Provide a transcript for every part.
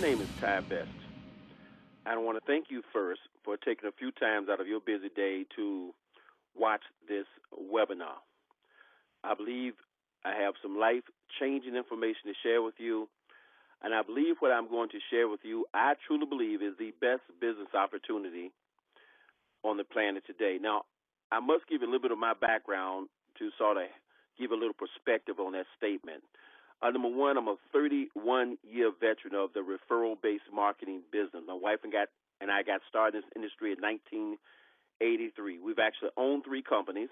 name is Ty Best. I want to thank you first for taking a few times out of your busy day to watch this webinar. I believe I have some life-changing information to share with you, and I believe what I'm going to share with you, I truly believe, is the best business opportunity on the planet today. Now, I must give you a little bit of my background to sort of give a little perspective on that statement. Number one, I'm a 31-year veteran of the referral-based marketing business. My wife and I got started in this industry in 1983. We've actually owned 3 companies.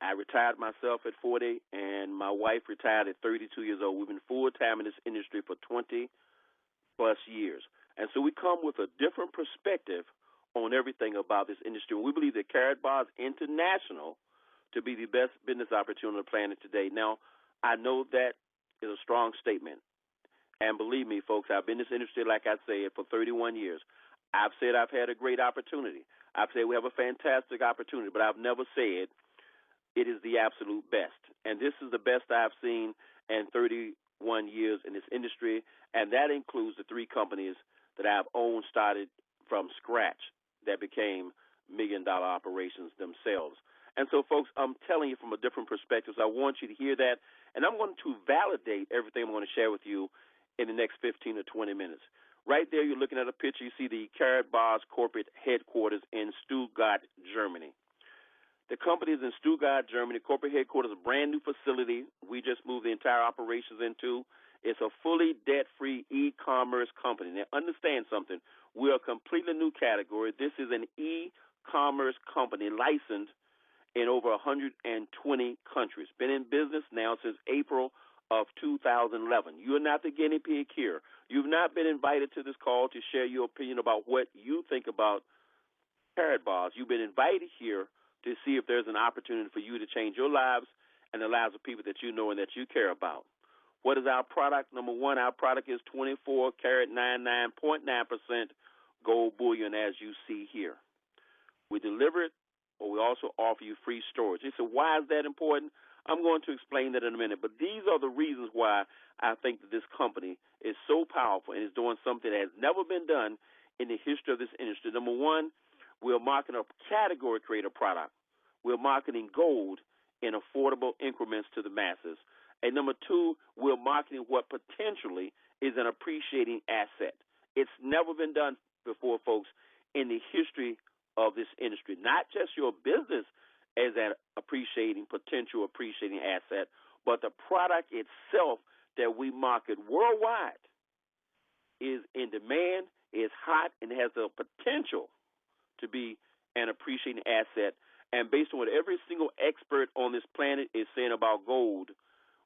I retired myself at 40, and my wife retired at 32 years old. We've been full-time in this industry for 20-plus years. And so we come with a different perspective on everything about this industry. We believe that Karatbars International to be the best business opportunity on the planet today. Now, I know that is a strong statement. And believe me, folks, I've been in this industry, like I said, for 31 years. I've said I've had a great opportunity. I've said we have a fantastic opportunity, but I've never said it is the absolute best. And this is the best I've seen in 31 years in this industry, and that includes the 3 companies that I've owned, started from scratch, that became million-dollar operations themselves. And so, folks, I'm telling you from a different perspective, so I want you to hear that, and I'm going to validate everything I'm going to share with you in the next 15 or 20 minutes. Right there, you're looking at a picture. You see the Karatbars corporate headquarters in Stuttgart, Germany. The company is in Stuttgart, Germany. Corporate headquarters, a brand-new facility we just moved the entire operations into. It's a fully debt-free e-commerce company. Now, understand something. We're a completely new category. This is an e-commerce company licensed in over 120 countries. Been in business now since April of 2011. You're not the guinea pig here. You've not been invited to this call to share your opinion about what you think about Karatbars. You've been invited here to see if there's an opportunity for you to change your lives and the lives of people that you know and that you care about. What is our product? Number one, our product is 24 karat 99.9% gold bullion, as you see here. We deliver it, or we also offer you free storage. You say, why is that important? I'm going to explain that in a minute, but these are the reasons why I think that this company is so powerful and is doing something that has never been done in the history of this industry. Number one, we're marketing a category creator product. We're marketing gold in affordable increments to the masses. And number two, we're marketing what potentially is an appreciating asset. It's never been done before, folks, in the history of this industry. Not just your business as an potential appreciating asset, but the product itself that we market worldwide is in demand, is hot, and has the potential to be an appreciating asset. And based on what every single expert on this planet is saying about gold,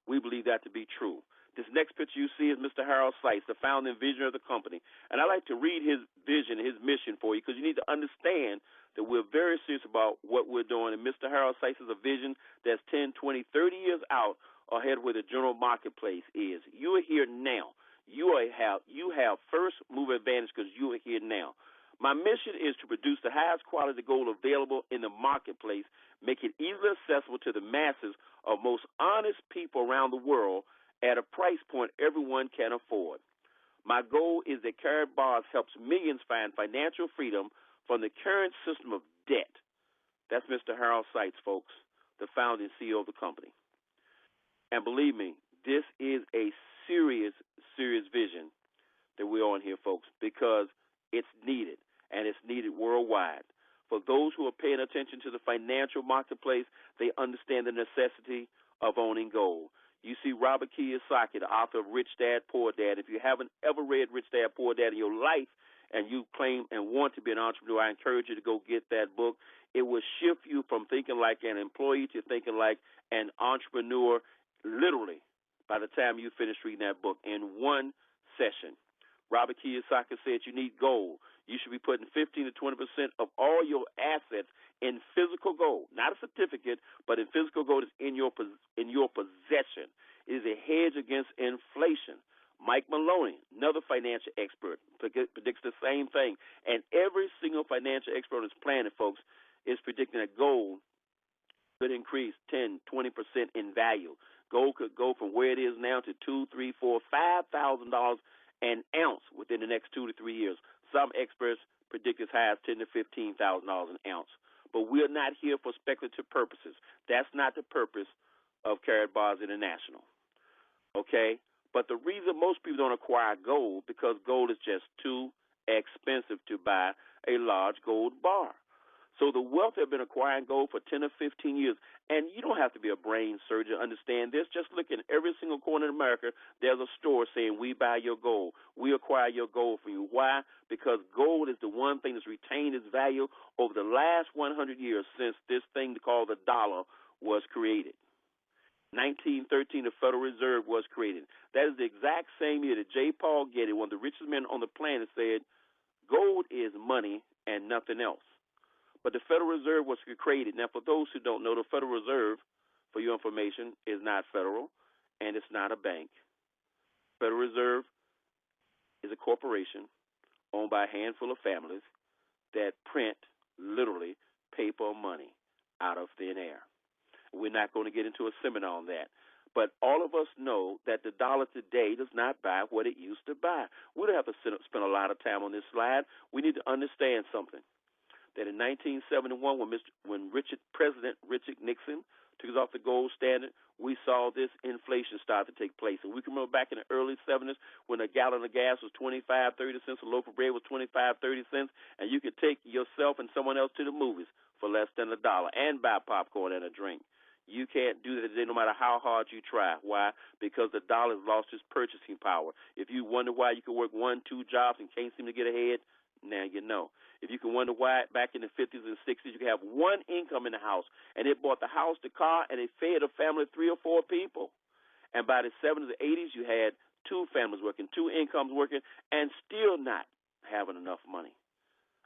we believe that to be true. This next picture you see is Mr. Harold Seitz, the founding visionary of the company. And I like to read his vision, his mission for you, because you need to understand that we're very serious about what we're doing. And Mr. Harold Seitz is a vision that's 10, 20, 30 years out ahead where the general marketplace is. You are here now. You have first mover advantage because you are here now. My mission is to produce the highest quality gold available in the marketplace, make it easily accessible to the masses of most honest people around the world at a price point everyone can afford. My goal is that Karatbars helps millions find financial freedom from the current system of debt. That's Mr. Harold Seitz, folks, the founding CEO of the company. And believe me, this is a serious, serious vision that we're on here, folks, because it's needed, and it's needed worldwide. For those who are paying attention to the financial marketplace, they understand the necessity of owning gold. You see Robert Kiyosaki, the author of Rich Dad, Poor Dad. If you haven't ever read Rich Dad, Poor Dad in your life and you claim and want to be an entrepreneur, I encourage you to go get that book. It will shift you from thinking like an employee to thinking like an entrepreneur, literally, by the time you finish reading that book in one session. Robert Kiyosaki said you need gold. You should be putting 15 to 20% of all your assets in physical gold, not a certificate, but in physical gold is in your possession. It is a hedge against inflation. Mike Maloney, another financial expert, predicts the same thing. And every single financial expert on this planet, folks, is predicting that gold could increase 10, 20% in value. Gold could go from where it is now to $2,000, $3,000, $4,000, $5,000 an ounce within the next 2 to 3 years. Some experts predict as high as $10,000 to $15,000 an ounce. But we're not here for speculative purposes. That's not the purpose of Karatbars International. Okay? But the reason most people don't acquire gold because gold is just too expensive to buy a large gold bar. So the wealth have been acquiring gold for 10 or 15 years. And you don't have to be a brain surgeon to understand this. Just look in every single corner in America, there's a store saying, we buy your gold. We acquire your gold for you. Why? Because gold is the one thing that's retained its value over the last 100 years since this thing called the dollar was created. 1913, the Federal Reserve was created. That is the exact same year that J. Paul Getty, one of the richest men on the planet, said, gold is money and nothing else. But the Federal Reserve was created. Now, for those who don't know, the Federal Reserve, for your information, is not federal, and it's not a bank. Federal Reserve is a corporation owned by a handful of families that print, literally, paper money out of thin air. We're not going to get into a seminar on that. But all of us know that the dollar today does not buy what it used to buy. We don't have to spend a lot of time on this slide. We need to understand something. That in 1971, when President Richard Nixon took us off the gold standard, we saw this inflation start to take place. And we can remember back in the early 70s when a gallon of gas was 25, 30 cents, a loaf of bread was 25, 30 cents, and you could take yourself and someone else to the movies for less than $1 and buy popcorn and a drink. You can't do that today no matter how hard you try. Why? Because the dollar has lost its purchasing power. If you wonder why you can work 1, 2 jobs and can't seem to get ahead, now you know. If you can wonder why back in the 50s and 60s you could have one income in the house, and it bought the house, the car, and it fed a family of 3 or 4 people. And by the 70s and 80s you had 2 families working, 2 incomes working, and still not having enough money.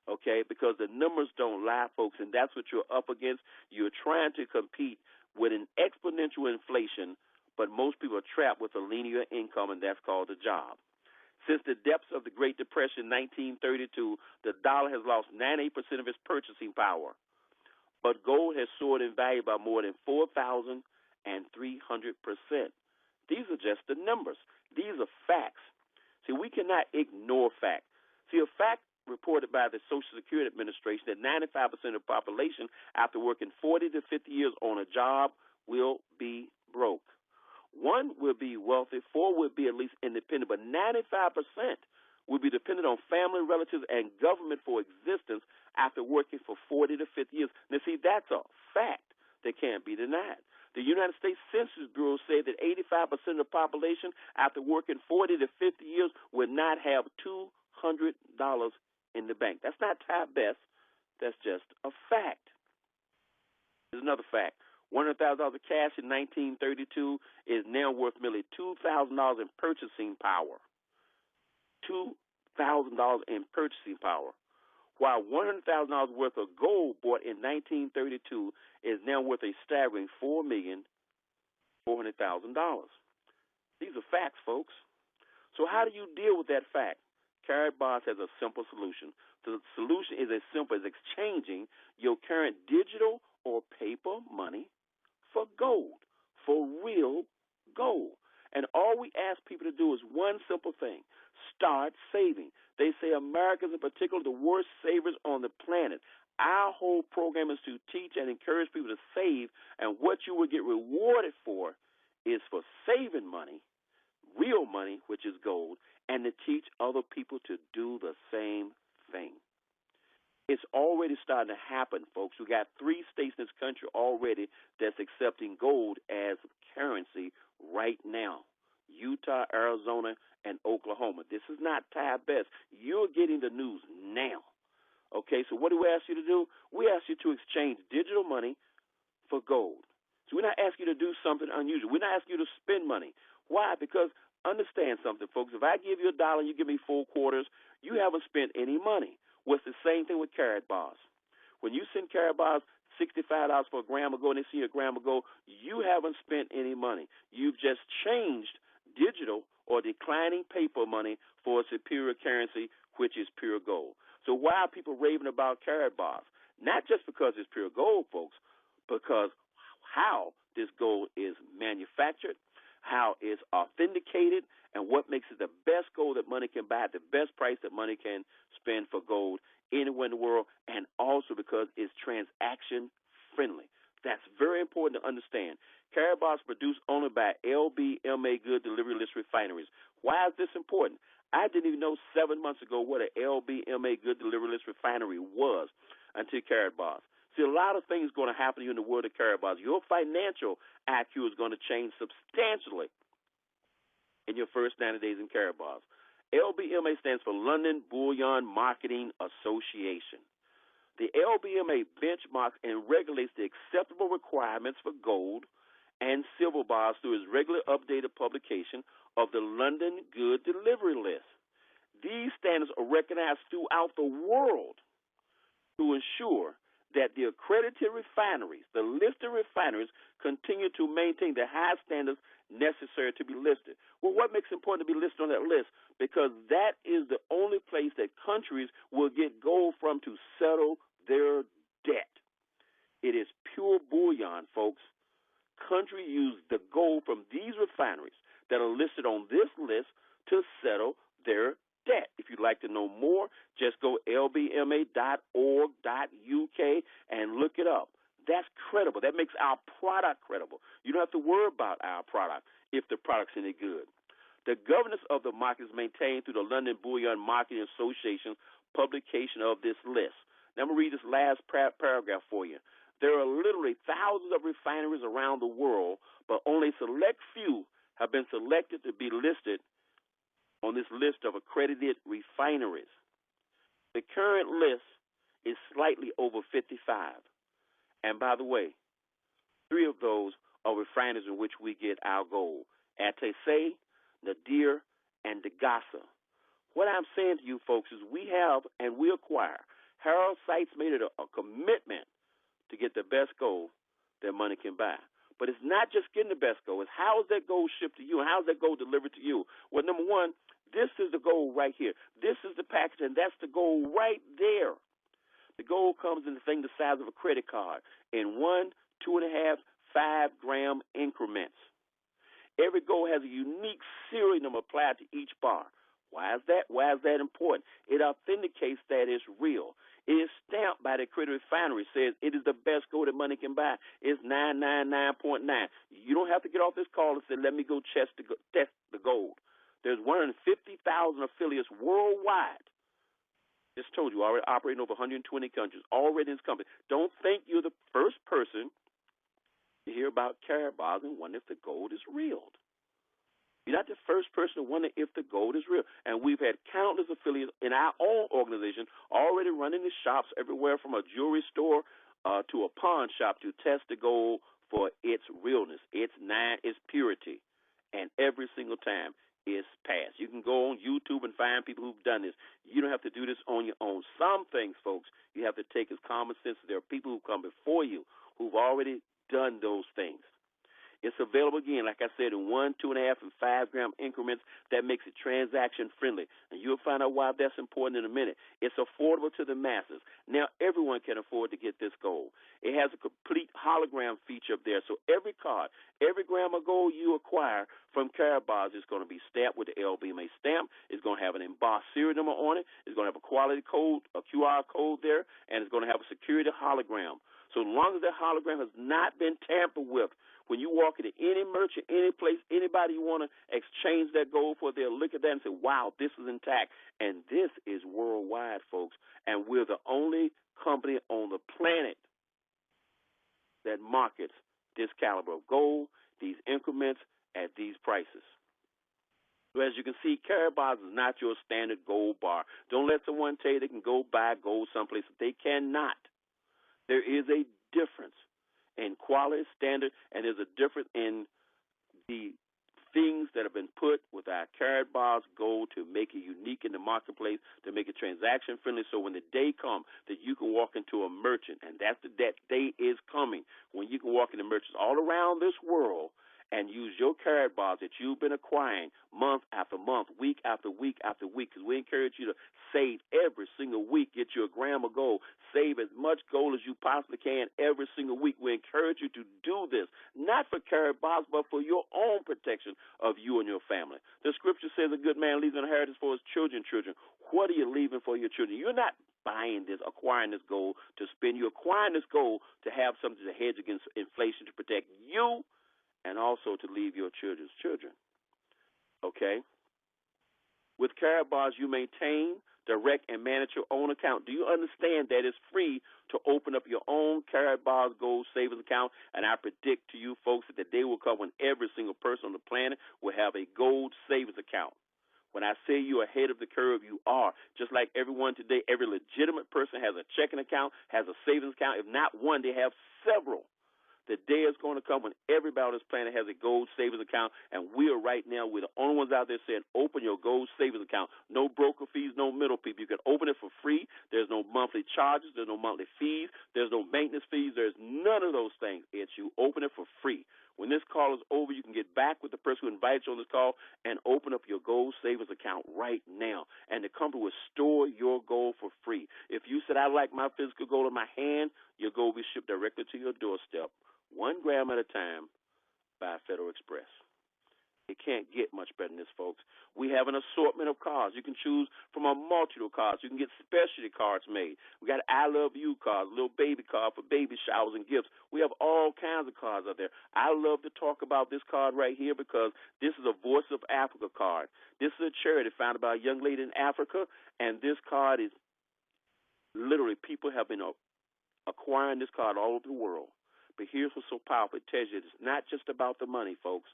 Okay? Because the numbers don't lie, folks, and that's what you're up against. You're trying to compete with an exponential inflation, but most people are trapped with a linear income, and that's called a job. Since the depths of the Great Depression in 1932, the dollar has lost 98% of its purchasing power. But gold has soared in value by more than 4,300%. These are just the numbers. These are facts. See, we cannot ignore facts. See, a fact reported by the Social Security Administration that 95% of the population, after working 40 to 50 years on a job, will be broke. 1 will be wealthy, 4 will be at least independent, but 95% will be dependent on family, relatives, and government for existence after working for 40 to 50 years. Now, see, that's a fact that can't be denied. The United States Census Bureau said that 85% of the population, after working 40 to 50 years, would not have $200 in the bank. That's not top best. That's just a fact. There's another fact. $100,000 of cash in 1932 is now worth merely $2,000 in purchasing power. $2,000 in purchasing power. While $100,000 worth of gold bought in 1932 is now worth a staggering $4,400,000. These are facts, folks. So how do you deal with that fact? Karatbars has a simple solution. The solution is as simple as exchanging your current digital or paper money for gold, for real gold. And all we ask people to do is one simple thing: start saving. They say Americans in particular are the worst savers on the planet. Our whole program is to teach and encourage people to save, and what you will get rewarded for is for saving money, real money, which is gold, and to teach other people to do the same thing. It's already starting to happen, folks. We got 3 states in this country already that's accepting gold as currency right now: Utah, Arizona, and Oklahoma. This is not top best. You're getting the news now. Okay, so what do we ask you to do? We ask you to exchange digital money for gold. So we're not asking you to do something unusual. We're not asking you to spend money. Why? Because understand something, folks. If I give you $1 and you give me 4 quarters, you haven't spent any money. Well, it's the same thing with Karatbars. When you send Karatbars $65 for a gram of gold and they see a gram of gold, you haven't spent any money. You've just changed digital or declining paper money for a superior currency, which is pure gold. So why are people raving about Karatbars? Not just because it's pure gold, folks, because how this gold is manufactured, how it's authenticated, and what makes it the best gold that money can buy at the best price that money can spend for gold anywhere in the world, and also because it's transaction friendly. That's very important to understand. Karatbars produced only by LBMA good delivery list refineries. Why is this important? I didn't even know 7 months ago what an LBMA good delivery list refinery was until Karatbars. See, a lot of things going to happen to you in the world of Karatbars. Your financial IQ is going to change substantially in your first 90 days in Karatbars. LBMA stands for London Bullion Marketing Association. The LBMA benchmarks and regulates the acceptable requirements for gold and silver bars through its regular updated publication of the London Good Delivery List. These standards are recognized throughout the world to ensure that the accredited refineries, the listed refineries, continue to maintain the high standards necessary to be listed. Well, what makes it important to be listed on that list? Because that is the only place that countries will get gold from to settle their debt. It is pure bullion, folks. Countries use the gold from these refineries that are listed on this list to settle their debt. If you'd like to know more, just go lbma.org.uk and look it up. That's credible. That makes our product credible. You don't have to worry about our product if the product's any good. The governance of the market is maintained through the London Bullion Marketing Association's publication of this list. Now, I'm going to read this last paragraph for you. There are literally thousands of refineries around the world, but only a select few have been selected to be listed on this list of accredited refineries. The current list is slightly over 55. And by the way, 3 of those are refineries in which we get our gold: Atese, Nadir, and Degasa. What I'm saying to you folks is we have and we acquire. Harold Sykes made it a commitment to get the best gold that money can buy. But it's not just getting the best gold. It's how is that gold shipped to you and how is that gold delivered to you? Well, number one, this is the gold right here. This is the package, and that's the gold right there. The gold comes in the thing the size of a credit card in 1, 2.5, 5-gram increments. Every gold has a unique serial number applied to each bar. Why is that? Why is that important? It authenticates that it's real. It is stamped by the accredited refinery. Says it is the best gold that money can buy. It's 999.9. You don't have to get off this call and say, let me go test the gold. There's 150,000 affiliates worldwide. Just told you, already operating over 120 countries, already in this company. Don't think you're the first person to hear about Karatbars and wonder if the gold is real. You're not the first person to wonder if the gold is real. And we've had countless affiliates in our own organization already running the shops everywhere from a jewelry store to a pawn shop to test the gold for its realness, its purity. And every single time it's passed. You can go on YouTube and find people who've done this. You don't have to do this on your own. Some things, folks, you have to take as common sense. There are people who come before you who've already done those things. It's available, again, like I said, in 1, 2.5, and 5-gram increments. That makes it transaction friendly. And you'll find out why that's important in a minute. It's affordable to the masses. Now everyone can afford to get this gold. It has a complete hologram feature up there. So every card, every gram of gold you acquire from Karatbars is going to be stamped with the LBMA stamp. It's going to have an embossed serial number on it. It's going to have a quality code, a QR code there, and it's going to have a security hologram. So long as that hologram has not been tampered with, when you walk into any merchant, any place, anybody you want to exchange that gold for, they'll look at that and say, wow, this is intact. And this is worldwide, folks. And we're the only company on the planet that markets this caliber of gold, these increments, at these prices. So as you can see, Karatbars is not your standard gold bar. Don't let someone tell you they can go buy gold someplace. They cannot. There is a difference in quality, standard, and there's a difference in the things that have been put with our Karatbars gold to make it unique in the marketplace, to make it transaction friendly, so when the day comes that you can walk into a merchant, and that day is coming, when you can walk into merchants all around this world and use your Karatbars that you've been acquiring month after month, week after week after week, because we encourage you to save every single week. Get you a gram of gold. Save as much gold as you possibly can every single week. We encourage you to do this, not for Karatbars, but for your own protection of you and your family. The scripture says a good man leaves an inheritance for his children. What are you leaving for your children? You're not buying this, acquiring this gold to spend. You're acquiring this gold to have something to hedge against inflation, to protect you, and also to leave your children's children. Okay? With Karatbars, you maintain, direct, and manage your own account. Do you understand that it's free to open up your own Karatbars gold savings account? And I predict to you folks that the day will come when every single person on the planet will have a gold savings account. When I say you're ahead of the curve, you are. Just like everyone today, every legitimate person has a checking account, has a savings account. If not one, they have several. The day is going to come when everybody on this planet has a gold savings account, and we are right now, we're the only ones out there saying, open your gold savings account. No broker fees, no middle people. You can open it for free. There's no monthly charges. There's no monthly fees. There's no maintenance fees. There's none of those things. It's you open it for free. When this call is over, you can get back with the person who invites you on this call and open up your gold savings account right now. And the company will store your gold for free. If you said, I like my physical gold in my hand, your gold will be shipped directly to your doorstep, 1 gram at a time, by Federal Express. It can't get much better than this, folks. We have an assortment of cards. You can choose from a multitude of cards. You can get specialty cards made. We got I Love You cards, a little baby card for baby showers and gifts. We have all kinds of cards out there. I love to talk about this card right here because this is a Voice of Africa card. This is a charity founded by a young lady in Africa, and this card is literally, people have been acquiring this card all over the world. But here's what's so powerful. It tells you it's not just about the money, folks.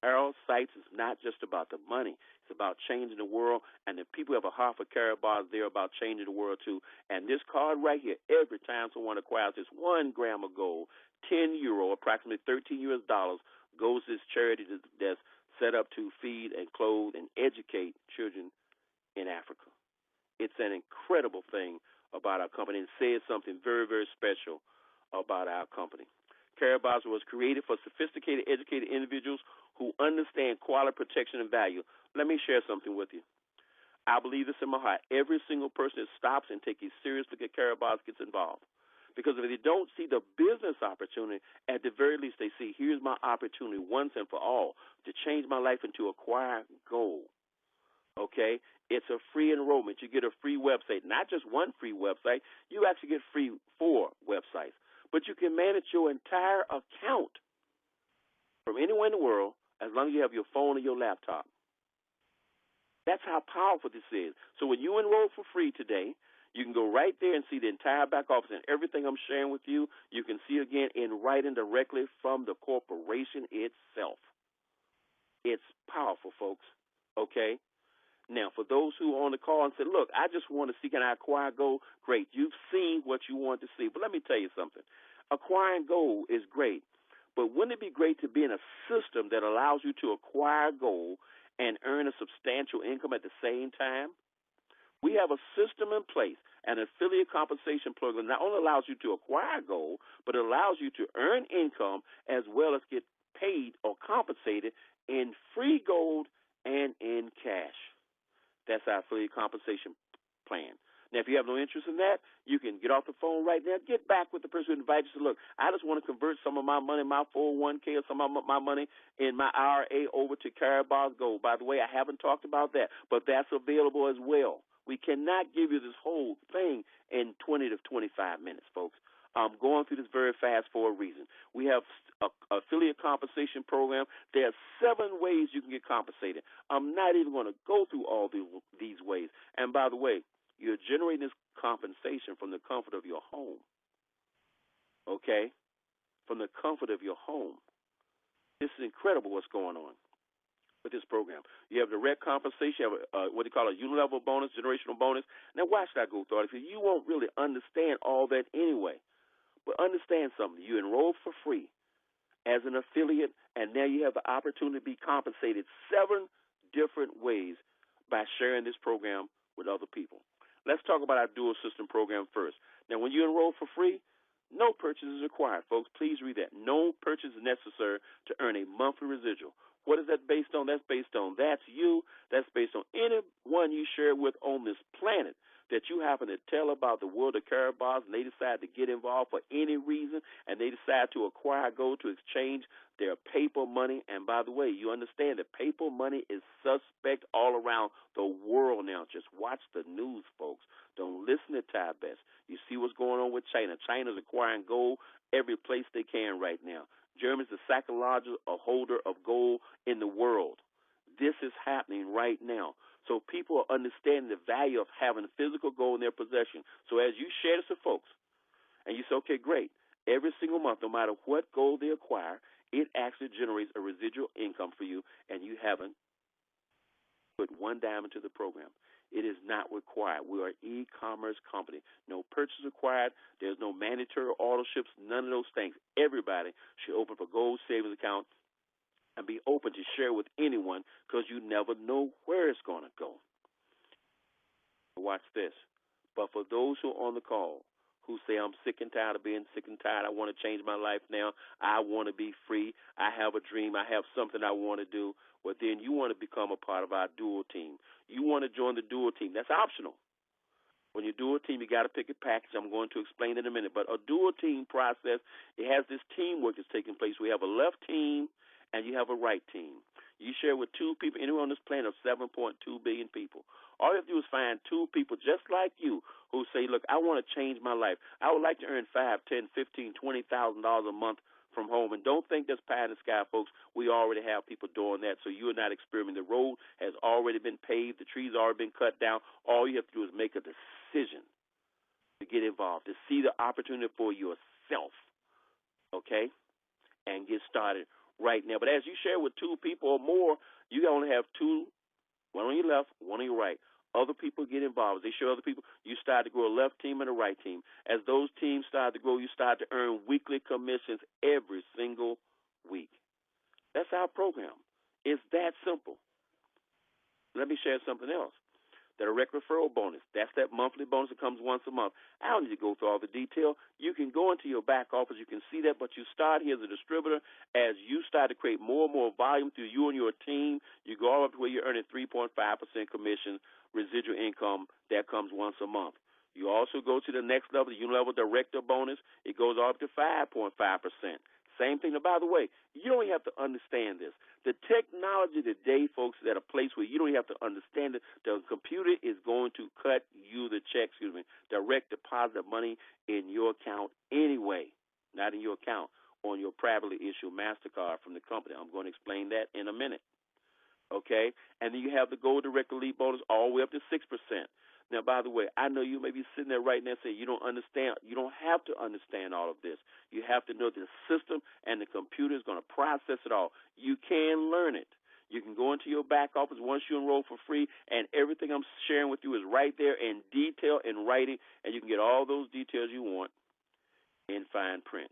Arrow Sights is not just about the money. It's about changing the world, and the people who have a heart for Karatbars, they're about changing the world too. And this card right here, every time someone acquires this 1 gram of gold, €10, approximately $13 goes to this charity that's set up to feed and clothe and educate children in Africa. It's an incredible thing about our company, and says something very, very special about our company. Karatbars was created for sophisticated, educated individuals who understand quality, protection, and value. Let me share something with you. I believe this in my heart. Every single person that stops and takes a serious look at Karatbars gets involved. Because if they don't see the business opportunity, at the very least they see, here's my opportunity once and for all to change my life and to acquire gold. Okay? It's a free enrollment. You get a free website. Not just one free website. You actually get free 4 websites. But you can manage your entire account from anywhere in the world as long as you have your phone or your laptop. That's how powerful this is. So when you enroll for free today, you can go right there and see the entire back office, and everything I'm sharing with you, you can see again in writing directly from the corporation itself. It's powerful, folks. Okay? Now, for those who are on the call and said, look, I just want to see, can I acquire gold? Great. You've seen what you want to see. But let me tell you something. Acquiring gold is great. But wouldn't it be great to be in a system that allows you to acquire gold and earn a substantial income at the same time? We have a system in place, an affiliate compensation program that not only allows you to acquire gold, but it allows you to earn income as well as get paid or compensated in free gold and in cash. That's our affiliate compensation plan. Now, if you have no interest in that, you can get off the phone right now. Get back with the person who invited you. Look, I just want to convert some of my money, my 401k, or some of my money in my IRA over to Karatbars Gold. By the way, I haven't talked about that, but that's available as well. We cannot give you this whole thing in 20 to 25 minutes, folks. I'm going through this very fast for a reason. We have an affiliate compensation program. There are 7 ways you can get compensated. I'm not even going to go through all these ways. And by the way, you're generating this compensation from the comfort of your home. Okay? From the comfort of your home. This is incredible what's going on with this program. You have direct compensation. You have what they call a unilevel bonus, generational bonus. Now, why should I go through it? Because you won't really understand all that anyway. But understand something. You enroll for free as an affiliate, and now you have the opportunity to be compensated 7 different ways by sharing this program with other people. Let's talk about our dual system program first. Now, when you enroll for free, No purchase is required, folks. Please read that. No purchase is necessary to earn a monthly residual. What is that based on? That's you. That's based on anyone you share with on this planet that you happen to tell about the world of Karatbars, and they decide to get involved for any reason, and they decide to acquire gold to exchange their paper money. And by the way, you understand that paper money is suspect all around the world now. Just watch the news, folks. Don't listen to Ty Best. You see what's going on with China. China's acquiring gold every place they can right now. Germany's the second largest holder of gold in the world. This is happening right now. So people are understanding the value of having physical gold in their possession. So as you share this with folks, and you say, okay, great, every single month, no matter what gold they acquire, it actually generates a residual income for you, and you haven't put one dime into the program. It is not required. We are an e-commerce company. No purchase required. There's no mandatory authorships, none of those things. Everybody should open up a gold savings account and be open to share with anyone, because you never know where it's going to go. Watch this. But for those who are on the call who say, I'm sick and tired of being sick and tired, I want to change my life now, I want to be free, I have a dream, I have something I want to do, well, then you want to become a part of our dual team. You want to join the dual team. That's optional. When you do a team, you got to pick a package. I'm going to explain in a minute. But a dual team process, it has this teamwork that's taking place. We have a left team and you have a right team. You share with two people, anyone on this planet of 7.2 billion people. All you have to do is find two people just like you who say, look, I want to change my life. I would like to earn $5, $10, $15, $20,000 a month from home. And don't think that's pie in the sky, folks. We already have people doing that, so you are not experimenting. The road has already been paved. The trees have already been cut down. All you have to do is make a decision to get involved, to see the opportunity for yourself, okay, and get started right now. But as you share with two people or more, you only have two, one on your left, one on your right. Other people get involved. They show other people. You start to grow a left team and a right team. As those teams start to grow, you start to earn weekly commissions every single week. That's our program. It's that simple. Let me share something else. The direct referral bonus, that's that monthly bonus that comes once a month. I don't need to go through all the detail. You can go into your back office. You can see that, but you start here as a distributor. As you start to create more and more volume through you and your team, you go up to where you're earning 3.5% commission, residual income that comes once a month. You also go to the next level, the unilevel director bonus. It goes up to 5.5%. Same thing. Now, by the way, you don't have to understand this. The technology today, folks, is at a place where you don't have to understand it. The computer is going to cut you the check, direct deposit money in your account anyway, not in your account, on your privately issued MasterCard from the company. I'm going to explain that in a minute, okay? And then you have the Gold Direct Elite bonus all the way up to 6%. Now, by the way, I know you may be sitting there right now saying you don't understand. You don't have to understand all of this. You have to know the system and the computer is going to process it all. You can learn it. You can go into your back office once you enroll for free, and everything I'm sharing with you is right there in detail in writing, and you can get all those details you want in fine print.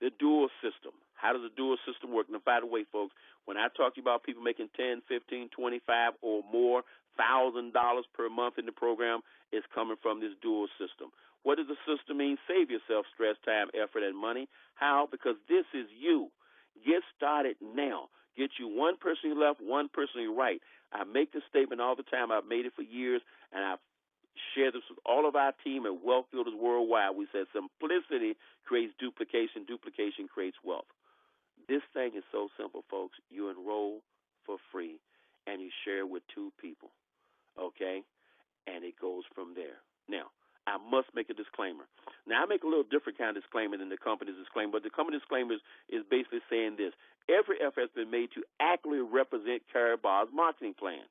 The dual system. How does the dual system work? Now, by the way, folks, when I talk to you about people making $10, $15, $25 or more $1,000 per month in the program, it's coming from this dual system. What does the system mean? Save yourself stress, time, effort, and money. How? Because this is you. Get started now. Get you one person on your left, one person on your right. I make this statement all the time. I've made it for years, and I've shared this with all of our team at Wealth Builders Worldwide. We said simplicity creates duplication. Duplication creates wealth. This thing is so simple, folks. You enroll for free, and you share with two people, okay? And it goes from there. Now, I must make a disclaimer. Now, I make a little different kind of disclaimer than the company's disclaimer, but the company disclaimer is basically saying this. Every effort has been made to accurately represent Karatbars' marketing plan,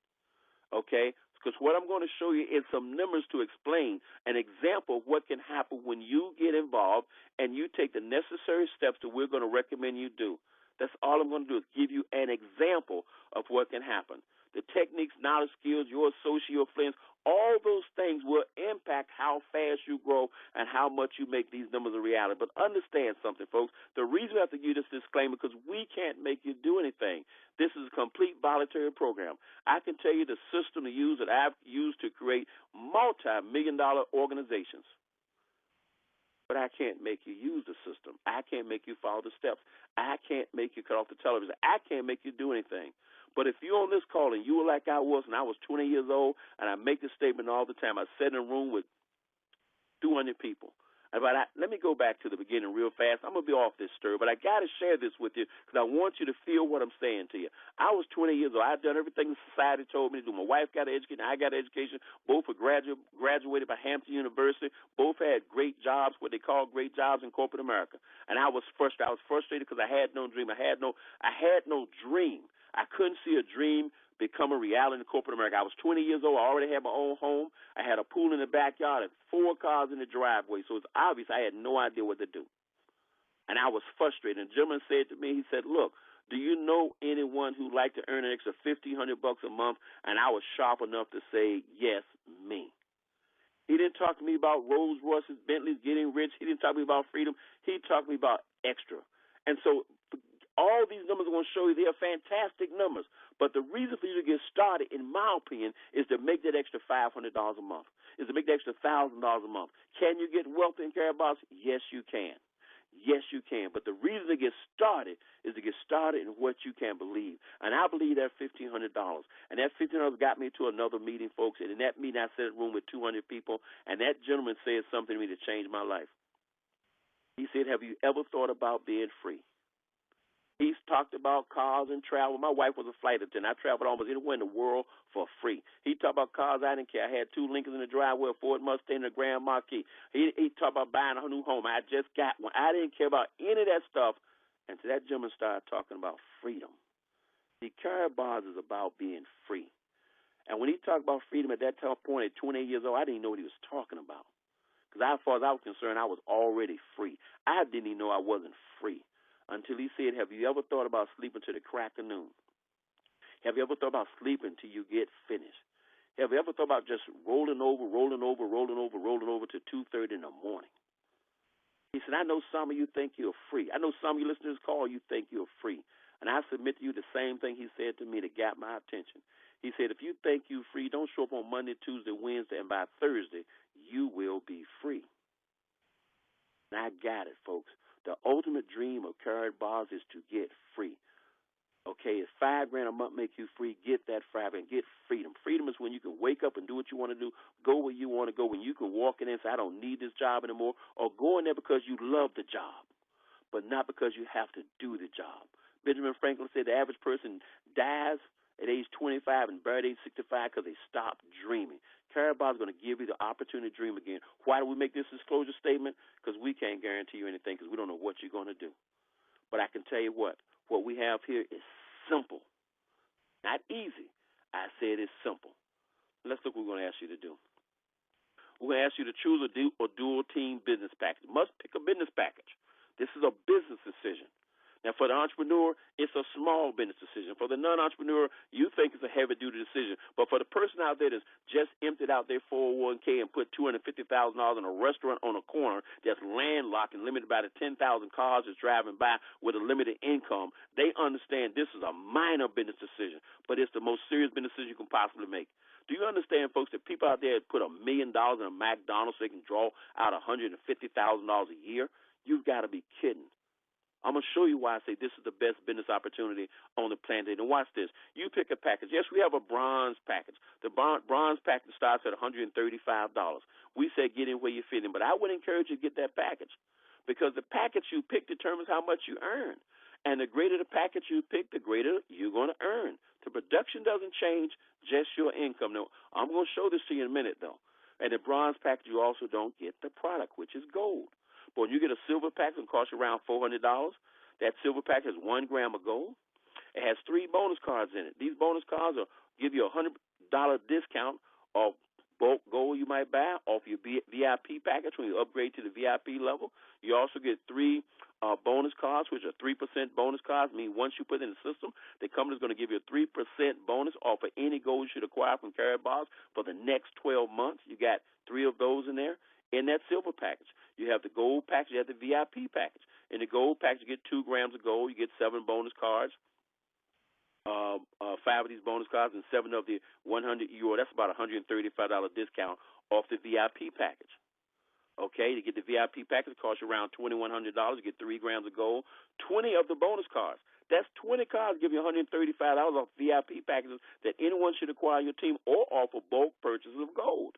okay? Because what I'm going to show you is some numbers to explain an example of what can happen when you get involved and you take the necessary steps that we're going to recommend you do. That's all I'm going to do is give you an example of what can happen. The techniques, knowledge, skills, your associate, your friends, all those things will impact how fast you grow and how much you make these numbers a reality. But understand something, folks. The reason we have to give this disclaimer is because we can't make you do anything. This is a complete voluntary program. I can tell you the system to use that I've used to create multi-million-dollar organizations. but I can't make you use the system. I can't make you follow the steps. I can't make you cut off the television. I can't make you do anything. But if you're on this call and you were like I was when I was 20 years old, and I make this statement all the time, I sat in a room with 200 people. Let me go back to the beginning real fast. I'm going to be off this story, but I got to share this with you because I want you to feel what I'm saying to you. I was 20 years old. I'd done everything society told me to do. My wife got an education. I got an education. Both were graduated by Hampton University. Both had great jobs, what they call great jobs in corporate America. And I was frustrated. I was frustrated because I had no dream. I had no dream. I couldn't see a dream become a reality in corporate America. I was 20 years old. I already had my own home. I had a pool in the backyard and 4 cars in the driveway. So it's obvious I had no idea what to do. And I was frustrated. And the gentleman said to me, he said, look, do you know anyone who'd like to earn an extra $1,500 a month? And I was sharp enough to say, yes, me. He didn't talk to me about Rolls Royces, Bentleys, getting rich. He didn't talk to me about freedom. He talked to me about extra. And so all these numbers are going to show you they are fantastic numbers. But the reason for you to get started, in my opinion, is to make that extra $500 a month, is to make that extra $1,000 a month. Can you get wealthy in Karatbars? Yes, you can. Yes, you can. But the reason to get started is to get started in what you can believe. And I believe that $1,500. And that $1,500 got me to another meeting, folks. And in that meeting, I sat in a room with 200 people. And that gentleman said something to me that changed my life. He said, have you ever thought about being free? He's talked about cars and travel. My wife was a flight attendant. I traveled almost anywhere in the world for free. He talked about cars. I didn't care. I had 2 Lincolns in the driveway, a Ford Mustang, and a Grand Marquis. He talked about buying a new home. I just got one. I didn't care about any of that stuff until that gentleman started talking about freedom. See, Karatbars is about being free. And when he talked about freedom at that point at 28 years old, I didn't know what he was talking about. Because as far as I was concerned, I was already free. I didn't even know I wasn't free until he said, have you ever thought about sleeping to the crack of noon? Have you ever thought about sleeping till you get finished? Have you ever thought about just rolling over to 2:30 in the morning? He said, I know some of you think you're free. I know some of you listening to this call, you think you're free. And I submit to you the same thing he said to me that got my attention. He said, if you think you're free, don't show up on Monday, Tuesday, Wednesday, and by Thursday, you will be free. And I got it, folks. The ultimate dream of Karatbars is to get free. Okay, if $5 grand a month make you free, get that $5 grand. Get freedom. Freedom is when you can wake up and do what you want to do, go where you want to go, when you can walk in and say, I don't need this job anymore, or go in there because you love the job, but not because you have to do the job. Benjamin Franklin said the average person dies at age 25 and buried at age 65 because they stopped dreaming. Karatbars is going to give you the opportunity to dream again. Why do we make this disclosure statement? Because we can't guarantee you anything because we don't know what you're going to do. But I can tell you what we have here is simple. Not easy. I said it's simple. Let's look what we're going to ask you to do. We're going to ask you to choose a dual team business package. You must pick a business package. This is a business decision. Now, for the entrepreneur, it's a small business decision. For the non-entrepreneur, you think it's a heavy-duty decision. But for the person out there that's just emptied out their 401k and put $250,000 in a restaurant on a corner that's landlocked and limited by the 10,000 cars that's driving by with a limited income, they understand this is a minor business decision, but it's the most serious business decision you can possibly make. Do you understand, folks, that people out there put $1 million in a McDonald's so they can draw out $150,000 a year? You've got to be kidding. I'm going to show you why I say this is the best business opportunity on the planet. And watch this. You pick a package. Yes, we have a bronze package. The bronze package starts at $135. We say get in where you fit in. But I would encourage you to get that package because the package you pick determines how much you earn. And the greater the package you pick, the greater you're going to earn. The production doesn't change, just your income. Now, I'm going to show this to you in a minute, though. And the bronze package, you also don't get the product, which is gold. But when you get a silver package, it costs you around $400. That silver package has 1 gram of gold. It has 3 bonus cards in it. These bonus cards will give you a $100 discount off bulk gold you might buy off your VIP package when you upgrade to the VIP level. You also get 3 bonus cards, which are 3% bonus cards. I mean, once you put in the system, the company is going to give you a 3% bonus off of any gold you should acquire from Karatbars for the next 12 months. You got 3 of those in there. In that silver package, you have the gold package, you have the VIP package. In the gold package, you get 2 grams of gold, you get 7 bonus cards, 5 of these bonus cards, and 7 of the €100. That's about $135 discount off the VIP package. Okay, to get the VIP package, it costs you around $2,100. You get 3 grams of gold, 20 of the bonus cards. That's 20 cards give you $135 off VIP packages that anyone should acquire on your team or offer bulk purchases of gold.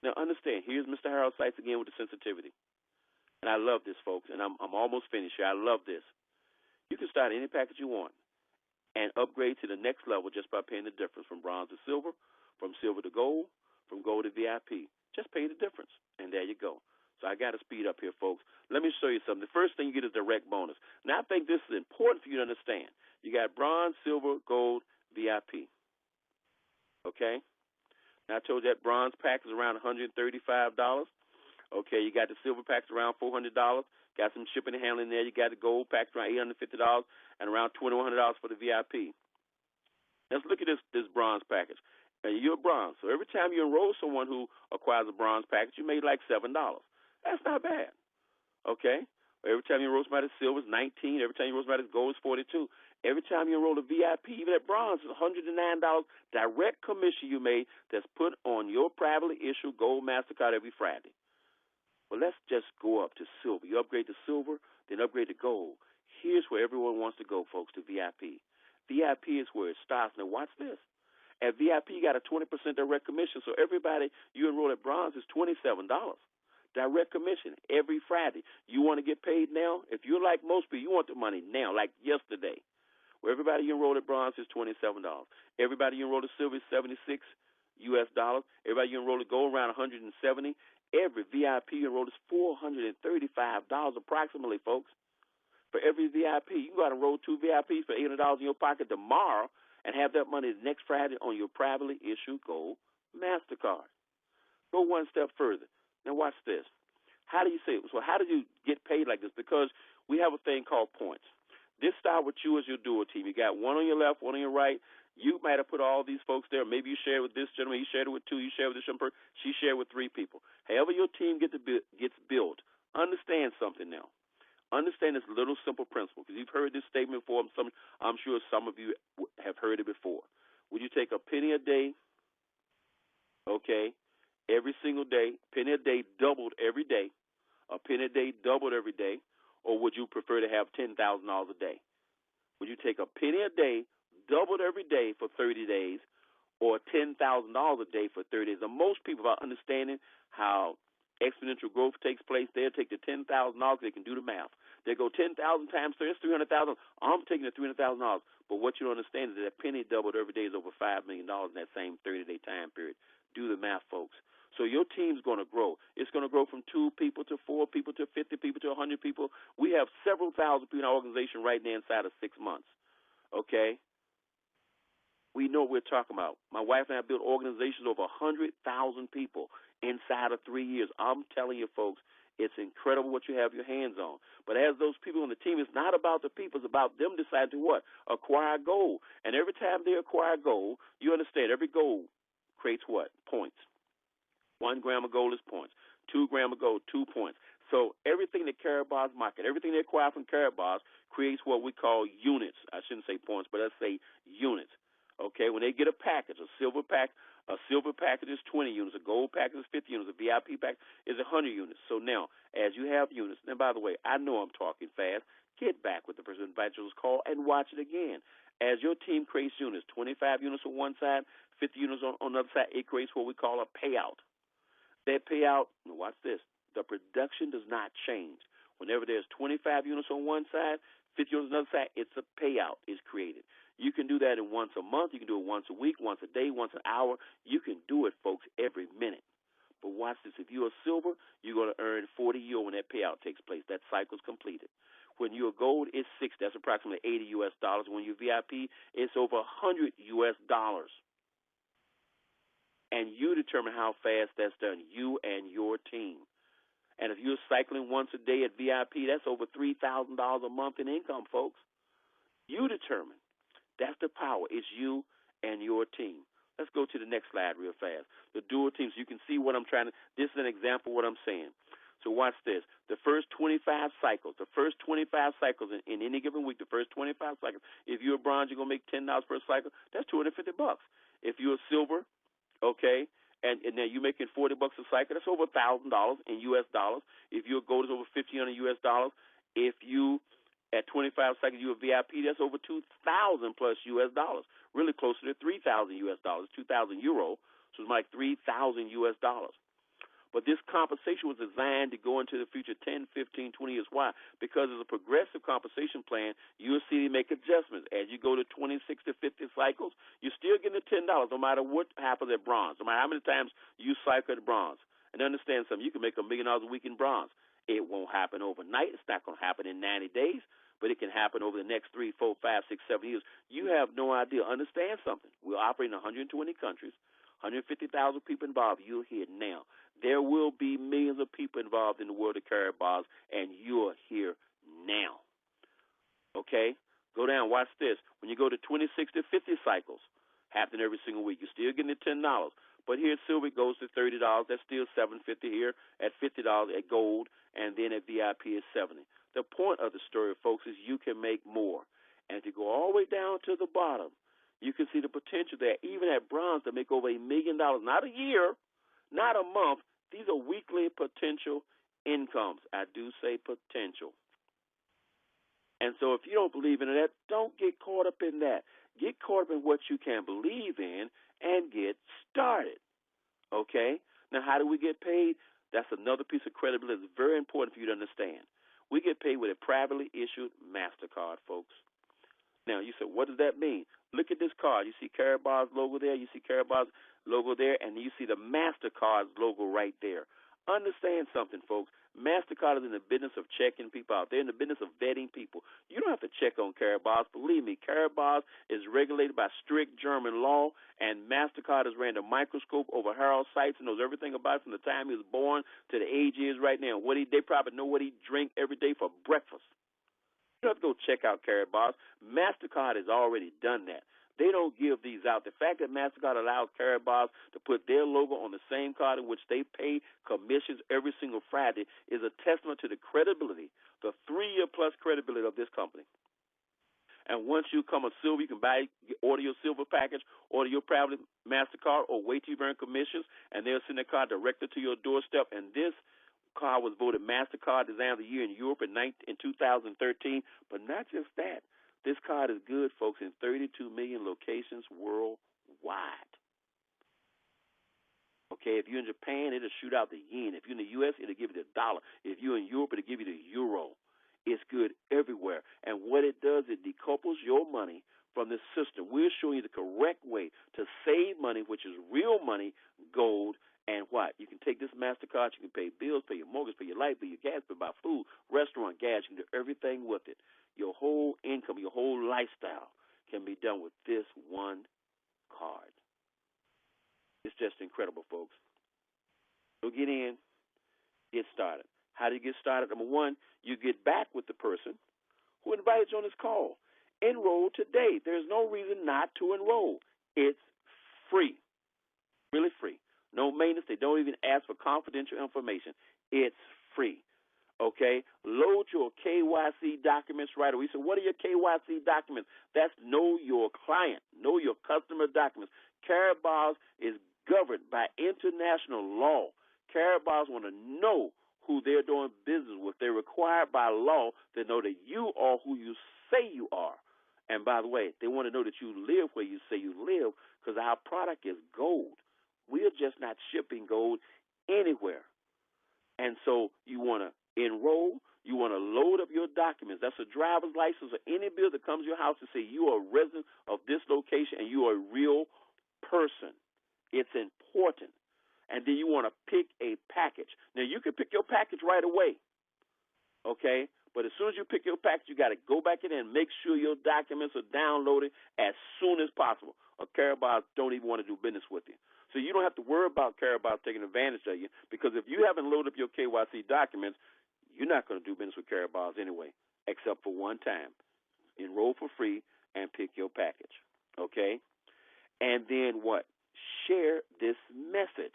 Now understand, here's Mr. Harold Seitz again with the sensitivity. And I love this, folks, and I'm almost finished here. I love this. You can start any package you want and upgrade to the next level just by paying the difference from bronze to silver, from silver to gold, from gold to VIP. Just pay the difference, and there you go. So I got to speed up here, folks. Let me show you something. The first thing you get is direct bonus. Now, I think this is important for you to understand. You got bronze, silver, gold, VIP. Okay? Now, I told you that bronze pack is around $135. Okay, you got the silver pack around $400. Got some shipping and handling there. You got the gold pack around $850 and around $2,100 for the VIP. Let's look at this bronze package. And you're bronze. So every time you enroll someone who acquires a bronze package, you made like $7. That's not bad. Okay? Every time you enroll somebody silver, it's $19. Every time you enroll somebody gold, it's $42. Every time you enroll a VIP, even at bronze, it's $109 direct commission you made that's put on your privately issued gold MasterCard every Friday. Well, let's just go up to silver. You upgrade to silver, then upgrade to gold. Here's where everyone wants to go, folks, to VIP. VIP is where it starts. Now, watch this. At VIP, you got a 20% direct commission. So everybody you enroll at bronze is $27. Direct commission every Friday. You want to get paid now? If you're like most people, you want the money now, like yesterday. Well, everybody you enroll at bronze is $27. Everybody you enroll at silver is $76 US. Everybody you enroll at gold around $170. Every VIP you enroll is $435 approximately, folks. For every VIP, you got to enroll 2 VIPs for $800 in your pocket tomorrow and have that money next Friday on your privately issued gold MasterCard. Go one step further. Now watch this. How do you say it? So how do you get paid like this? Because we have a thing called points. This start with you as your dual team. You got one on your left, one on your right. You might have put all these folks there. Maybe you shared with this gentleman. He shared it with 2. You shared with this person. She shared with 3 people. However your team gets built, understand something now. Understand this little simple principle, because you've heard this statement before. I'm sure some of you have heard it before. Would you take a penny a day, okay, every single day, penny a day doubled every day, a penny a day doubled every day, or would you prefer to have $10,000 a day? Would you take a penny a day doubled every day for 30 days, or $10,000 a day for 30 days? And most people are understanding how exponential growth takes place. They'll take the $10,000, they can do the math. They go 10,000 times 30, it's $300,000. I'm taking the $300,000. But what you don't understand is that penny doubled every day is over $5 million in that same 30-day time period. Do the math, folks. So your team's going to grow. It's going to grow from 2 people to 4 people to 50 people to 100 people. We have several thousand people in our organization right now inside of 6 months. Okay? We know what we're talking about. My wife and I built organizations over 100,000 people inside of 3 years. I'm telling you, folks, it's incredible what you have your hands on. But as those people on the team, it's not about the people. It's about them deciding to what? Acquire gold. And every time they acquire gold, you understand, every gold creates what? Points. 1 gram of gold is points. 2 grams of gold, 2 points. So everything that Karatbars market, everything they acquire from Karatbars creates what we call units. I shouldn't say points, but let's say units. Okay, when they get a package, a silver package is 20 units, a gold package is 50 units, a VIP package is 100 units. So now, as you have units, and by the way, I know I'm talking fast, get back with the person who invited you to this call and watch it again. As your team creates units, 25 units on one side, 50 units on the other side, it creates what we call a payout. That payout, watch this, the production does not change. Whenever there's 25 units on one side, 50 units on the other side, it's a payout is created. You can do that in once a month. You can do it once a week, once a day, once an hour. You can do it, folks, every minute. But watch this. If you're a silver, you're going to earn 40 a year when that payout takes place. That cycle's completed. When you're gold, it's 60. That's approximately $80 US. When you're VIP, it's over $100 US. And you determine how fast that's done, you and your team. And if you're cycling once a day at VIP, that's over $3,000 a month in income, folks. You determine. That's the power. It's you and your team. Let's go to the next slide real fast. The dual teams. You can see what I'm trying to. This is an example of what I'm saying. So watch this. The first 25 cycles. In any given week, the first 25 cycles. If you're a bronze, you're gonna make $10 per cycle. That's $250. If you're a silver, okay, and now you're making $40 a cycle. That's over $1,000 in U.S. dollars. If your gold is over $1,500 U.S. dollars, if you at 25 cycles you're a VIP, that's over 2,000 plus U.S. dollars. Really closer to 3,000 U.S. dollars, 2,000 euro. So it's like 3,000 U.S. dollars. But this compensation was designed to go into the future 10, 15, 20 years. Why? Because it's a progressive compensation plan. You'll see they make adjustments. As you go to 20, 60, 50 cycles, you're still getting the $10 no matter what happens at bronze, no matter how many times you cycle at bronze. And understand something, you can make $1 million a week in bronze. It won't happen overnight. It's not going to happen in 90 days, but it can happen over the next 3, 4, 5, 6, 7 years. You have no idea. Understand something. We're operating in 120 countries, 150,000 people involved. You're here now. There will be millions of people involved in the world of Karatbars, and you're here now. Okay? Go down. Watch this. When you go to 20, 60, 50 cycles, happening every single week, you're still getting the $10. But here at silver, it goes to $30. That's still $7.50 here. At $50 at gold, and then at VIP is $70. The point of the story, folks, is you can make more. And if you go all the way down to the bottom, you can see the potential there. Even at bronze, to make over $1 million, not a year, not a month. These are weekly potential incomes. I do say potential. And so if you don't believe in that, don't get caught up in that. Get caught up in what you can believe in and get started. Okay? Now, how do we get paid? That's another piece of credibility that's very important for you to understand. We get paid with a privately issued MasterCard, folks. Now, you say, what does that mean? Look at this card. You see Karatbars logo there. You see Karatbars logo there. And you see the MasterCard logo right there. Understand something, folks. MasterCard is in the business of checking people out. They're in the business of vetting people. You don't have to check on Karatbars. Believe me, Karatbars is regulated by strict German law, and MasterCard has ran a microscope over Harold Seitz and knows everything about it from the time he was born to the age he is right now. They probably know what he drink every day for breakfast. You don't have to go check out Karatbars. MasterCard has already done that. They don't give these out. The fact that MasterCard allows Karatbars to put their logo on the same card in which they pay commissions every single Friday is a testament to the credibility, the 3-year plus credibility of this company. And once you come a silver, you can order your silver package, order your private MasterCard, or wait till you earn commissions, and they'll send their card directly to your doorstep. And this card was voted MasterCard Design of the Year in Europe in 2013. But not just that. This card is good, folks, in 32 million locations worldwide. Okay, if you're in Japan, it'll shoot out the yen. If you're in the U.S., it'll give you the dollar. If you're in Europe, it'll give you the euro. It's good everywhere. And what it does, it decouples your money from the system. We're showing you the correct way to save money, which is real money, gold, and what? You can take this MasterCard, you can pay bills, pay your mortgage, pay your light bill, your gas bill, buy food, restaurant, gas. You can do everything with it. Your whole income, your whole lifestyle can be done with this one card. It's just incredible, folks. So get in, get started. How do you get started? Number one, you get back with the person who invited you on this call. Enroll today. There's no reason not to enroll. It's free, really free. No maintenance. They don't even ask for confidential information. It's free. Okay? Load your KYC documents right away. So what are your KYC documents? That's know your client, know your customer documents. Karatbars is governed by international law. Karatbars want to know who they're doing business with. They're required by law to know that you are who you say you are. And by the way, they want to know that you live where you say you live, because our product is gold. We're just not shipping gold anywhere. And so you want to enroll, you want to load up your documents. That's a driver's license or any bill that comes to your house to say you are a resident of this location and you are a real person. It's important. And then you want to pick a package. Now, you can pick your package right away, okay? But as soon as you pick your package, you got to go back in and make sure your documents are downloaded as soon as possible, or Karatbars don't even want to do business with you. So you don't have to worry about Karatbars taking advantage of you, because if you haven't loaded up your KYC documents, you're not going to do business with Karatbars anyway, except for one time. Enroll for free and pick your package, okay? And then what? Share this message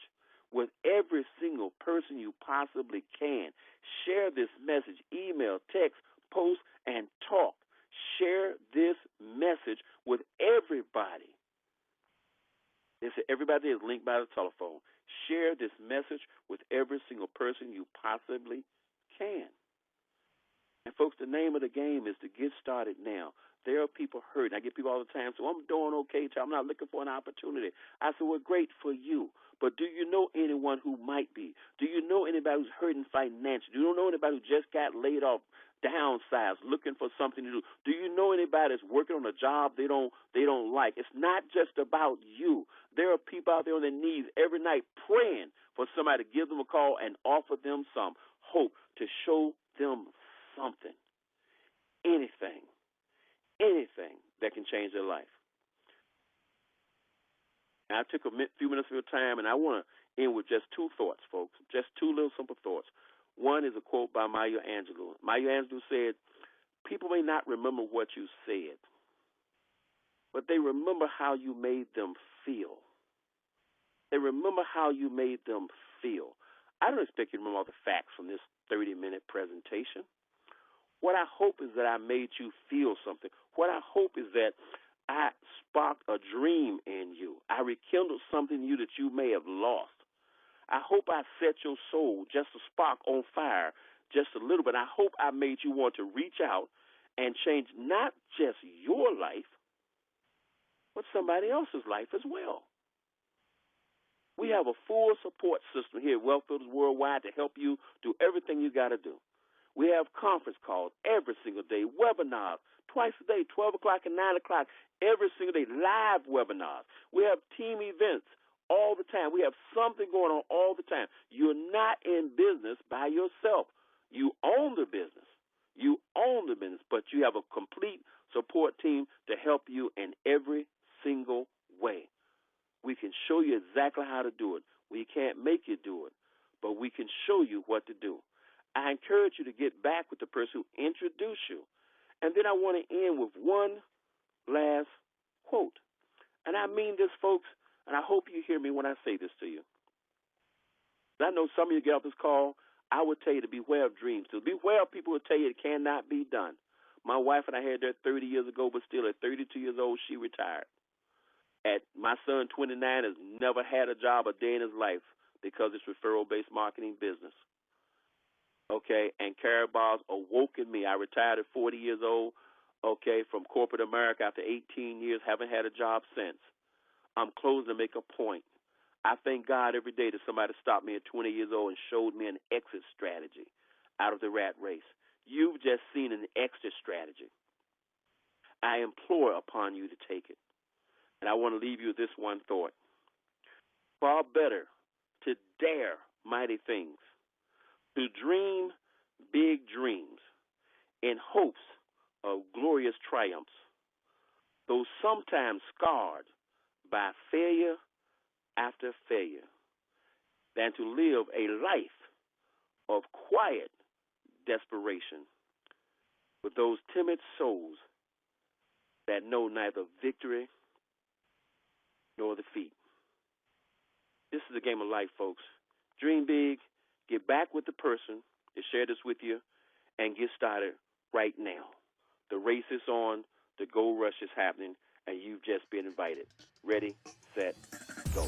with every single person you possibly can. Share this message, email, text, post, and talk. Share this message with everybody. They say everybody is linked by the telephone. share this message with every single person you possibly can. And folks, the name of the game is to get started now. There are people hurting. I get people all the time, so I'm doing okay, I'm not looking for an opportunity. I said, well, great for you. But do you know anyone who might be? Do you know anybody who's hurting financially? Do you know anybody who just got laid off, downsized, looking for something to do? Do you know anybody that's working on a job they don't like? It's not just about you. There are people out there on their knees every night praying for somebody to give them a call and offer them some hope, to show them something, anything that can change their life. And I took a few minutes of your time, and I want to end with just two thoughts, folks, just two little simple thoughts. One is a quote by Maya Angelou. Maya Angelou said, people may not remember what you said, but they remember how you made them feel. They remember how you made them feel. I don't expect you to remember all the facts from this 30-minute presentation. What I hope is that I made you feel something. What I hope is that I sparked a dream in you. I rekindled something in you that you may have lost. I hope I set your soul, just a spark, on fire just a little bit. I hope I made you want to reach out and change not just your life, but somebody else's life as well. We have a full support system here at Wealth Builders Worldwide to help you do everything you got to do. We have conference calls every single day, webinars twice a day, 12 o'clock and 9 o'clock, every single day, live webinars. We have team events all the time. We have something going on all the time. You're not in business by yourself. You own the business. You own the business, but you have a complete support team to help you in every single way. We can show you exactly how to do it. We can't make you do it, but we can show you what to do. I encourage you to get back with the person who introduced you. And then I want to end with one last quote. And I mean this, folks, and I hope you hear me when I say this to you. I know some of you get off this call, I would tell you to beware of dreams. To beware of people who tell you it cannot be done. My wife and I had that 30 years ago, but still at 32 years old, she retired. My son, 29, has never had a job a day in his life because it's referral-based marketing business. Okay, and Karatbars awoke in me. I retired at 40 years old, okay, from corporate America after 18 years, haven't had a job since. I'm closing to make a point. I thank God every day that somebody stopped me at 20 years old and showed me an exit strategy out of the rat race. You've just seen an exit strategy. I implore upon you to take it. And I want to leave you with this one thought. Far better to dare mighty things, to dream big dreams in hopes of glorious triumphs, though sometimes scarred by failure after failure, than to live a life of quiet desperation with those timid souls that know neither victory nor defeat. This is a game of life, folks. Dream big, get back with the person to share this with you, and get started right now. The race is on, the gold rush is happening, and you've just been invited. Ready, set, go.